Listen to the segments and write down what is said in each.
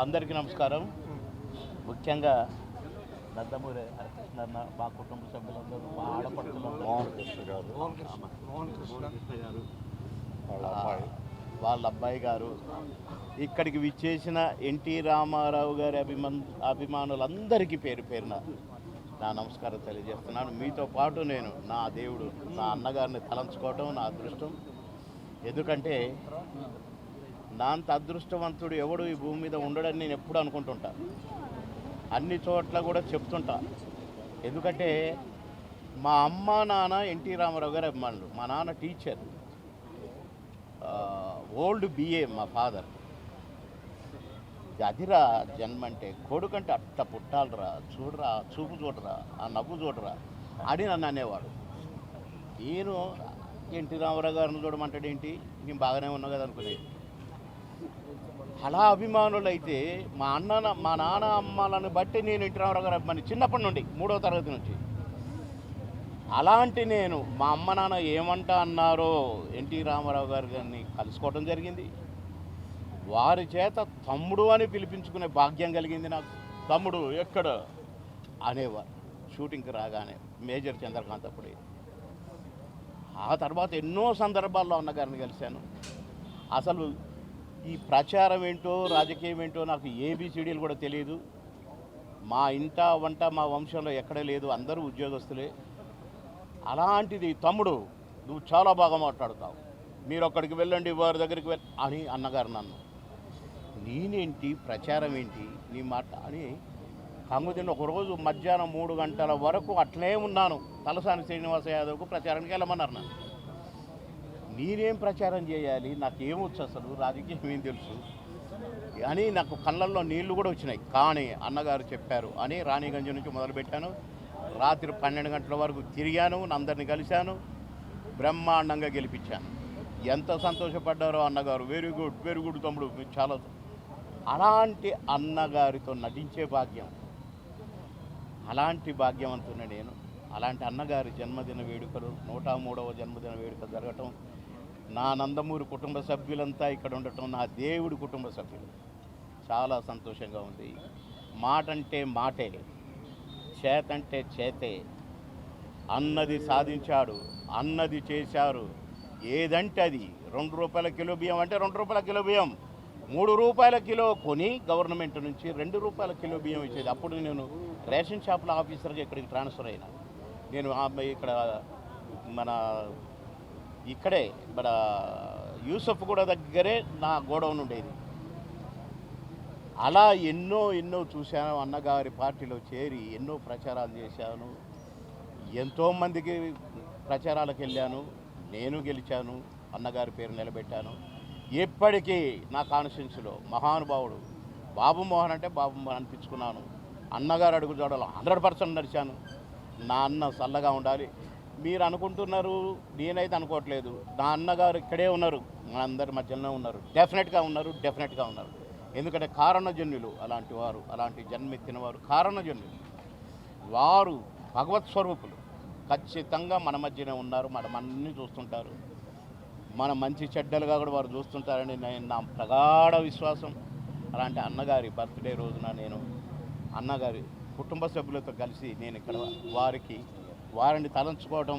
అందరికీ నమస్కారం. ముఖ్యంగా నందమూరి హరికృష్ణ అన్న, మా కుటుంబ సభ్యులందరూ, మా ఆడపడుతులందరూ, వాళ్ళ అబ్బాయి గారు, ఇక్కడికి విచ్చేసిన ఎన్టీ రామారావు గారి అభిమానులందరికీ పేరు పేరున నా నమస్కారం తెలియజేస్తున్నాను. మీతో పాటు నేను నా దేవుడు, నా అన్నగారిని తలంచుకోవటం నా అదృష్టం. ఎందుకంటే నా అంత అదృష్టవంతుడు ఎవడు ఈ భూమి మీద ఉండడని నేను ఎప్పుడు అనుకుంటుంటా. అన్ని చోట్ల కూడా చెప్తుంటా. ఎందుకంటే మా అమ్మ నాన్న ఎన్టీ రామారావు గారి అభిమానులు. మా నాన్న టీచర్, ఓల్డ్ బిఏ మా ఫాదర్. అదిరా జన్మ అంటే, కొడుకంటే అట్ట పుట్టాలరా, చూడరా, చూపు చూడరా, ఆ నవ్వు చూడరా అని నన్ను అనేవాడు. నేను ఎన్టీ రామారావు గారిని చూడమంటాడు ఏంటి, నేను బాగానే ఉన్నా కదా అనుకునేది. అలా అభిమానులు అయితే మా నాన్న అమ్మాలను బట్టి నేను ఎన్టీ రామారావు గారు అభిమాని చిన్నప్పటి నుండి, 3వ తరగతి నుంచి. అలాంటి నేను మా అమ్మ నాన్న ఏమంటా అన్నారో ఎన్టీ రామారావు గారిని కలుసుకోవడం జరిగింది. వారి చేత తమ్ముడు అని పిలిపించుకునే భాగ్యం కలిగింది నాకు. తమ్ముడు ఎక్కడ అనేవారు షూటింగ్కి రాగానే, మేజర్ చంద్రకాంత్ అప్పుడే. ఆ తర్వాత ఎన్నో సందర్భాల్లో అన్నగారిని కలిశాను. అసలు ఈ ప్రచారం ఏంటో, రాజకీయం ఏంటో నాకు ఏబిసిడీలు కూడా తెలియదు. మా ఇంట వంట మా వంశంలో ఎక్కడ లేదు, అందరూ ఉద్యోగస్తులే. అలాంటిది తమ్ముడు నువ్వు చాలా బాగా మాట్లాడుతావు, మీరు అక్కడికి వెళ్ళండి, వారి దగ్గరికి అని అన్నగారు నన్ను. నేనేంటి, ప్రచారం ఏంటి నీ మాట అని కంగుతిని ఒకరోజు మధ్యాహ్నం 3 గంటల వరకు అట్లే ఉన్నాను. తలసాని శ్రీనివాస యాదవ్కు ప్రచారానికి వెళ్ళమన్నారు నన్ను. నేనేం ప్రచారం చేయాలి, నాకేమొచ్చు, అసలు రాజకీయం ఏం తెలుసు అని నాకు కళ్ళల్లో నీళ్లు కూడా వచ్చినాయి. కానీ అన్నగారు చెప్పారు అని రాణిగంజ్ నుంచి మొదలుపెట్టాను. రాత్రి 12 గంటల వరకు తిరిగాను, అందరిని కలిశాను, బ్రహ్మాండంగా గెలిపించాను. ఎంత సంతోషపడ్డారో అన్నగారు. వెరీ గుడ్, వెరీ గుడ్ తమ్ముడు, మీరు చాలా. అలాంటి అన్నగారితో నటించే భాగ్యం, అలాంటి భాగ్యవంతుని నేను. అలాంటి అన్నగారి జన్మదిన వేడుకలు, 103వ జన్మదిన వేడుక జరగటం, నా నందమూరి కుటుంబ సభ్యులంతా ఇక్కడ ఉండటం, నా దేవుడి కుటుంబ సభ్యులు, చాలా సంతోషంగా ఉంది. మాట అంటే మాటే, చేతంటే చేతే. అన్నది సాధించాడు, అన్నది చేశారు. ఏదంటే అది. 2 రూపాయల కిలో బియ్యం అంటే 2 రూపాయల కిలో బియ్యం, 3 రూపాయల కిలో కొని గవర్నమెంట్ నుంచి 2 రూపాయల కిలో బియ్యం ఇచ్చేది. అప్పుడు నేను రేషన్ షాప్లో ఆఫీసర్గా ఇక్కడికి ట్రాన్స్ఫర్ అయినా. నేను ఇక్కడ ఇక్కడే మన యూసఫ్ కూడా దగ్గరే నా గోడౌన్ ఉండేది. అలా ఎన్నో చూశాను. అన్నగారి పార్టీలో చేరి ఎన్నో ప్రచారాలు చేశాను, ఎంతోమందికి ప్రచారాలకు వెళ్ళాను, నేను గెలిచాను, అన్నగారి పేరు నిలబెట్టాను. ఎప్పటికీ నా కాన్స్టిట్యున్సీలో మహానుభావుడు బాబు మోహన్ అంటే బాబు మోహన్ అనిపించుకున్నాను. అన్నగారు అడుగు జోడలో 100% నడిచాను. నా అన్న చల్లగా ఉండాలి. మీరు అనుకుంటున్నారు, నేనైతే అనుకోవట్లేదు. నా అన్నగారు ఇక్కడే ఉన్నారు, మనందరి మధ్యలోనే ఉన్నారు. డెఫినెట్గా ఉన్నారు. ఎందుకంటే కారణజన్యులు అలాంటి వారు, అలాంటి జన్మెత్తిన వారు కారణజన్యులు. వారు భగవత్ స్వరూపులు. ఖచ్చితంగా మన మధ్యనే ఉన్నారు, మనం అన్నీ చూస్తుంటారు. మన మంచి చెడ్డలుగా కూడా వారు చూస్తుంటారని నా ప్రగాఢ విశ్వాసం. అలాంటి అన్నగారి బర్త్డే రోజున నేను అన్నగారి కుటుంబ సభ్యులతో కలిసి నేను ఇక్కడ వారిని తలంచుకోవడం,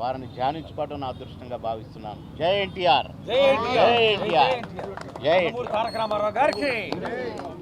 వారిని ధ్యానించుకోవడం నా అదృష్టంగా భావిస్తున్నాను. జై ఎన్టీఆర్, జై ఎన్టీఆర్, జై తారక రామారావు గారికి.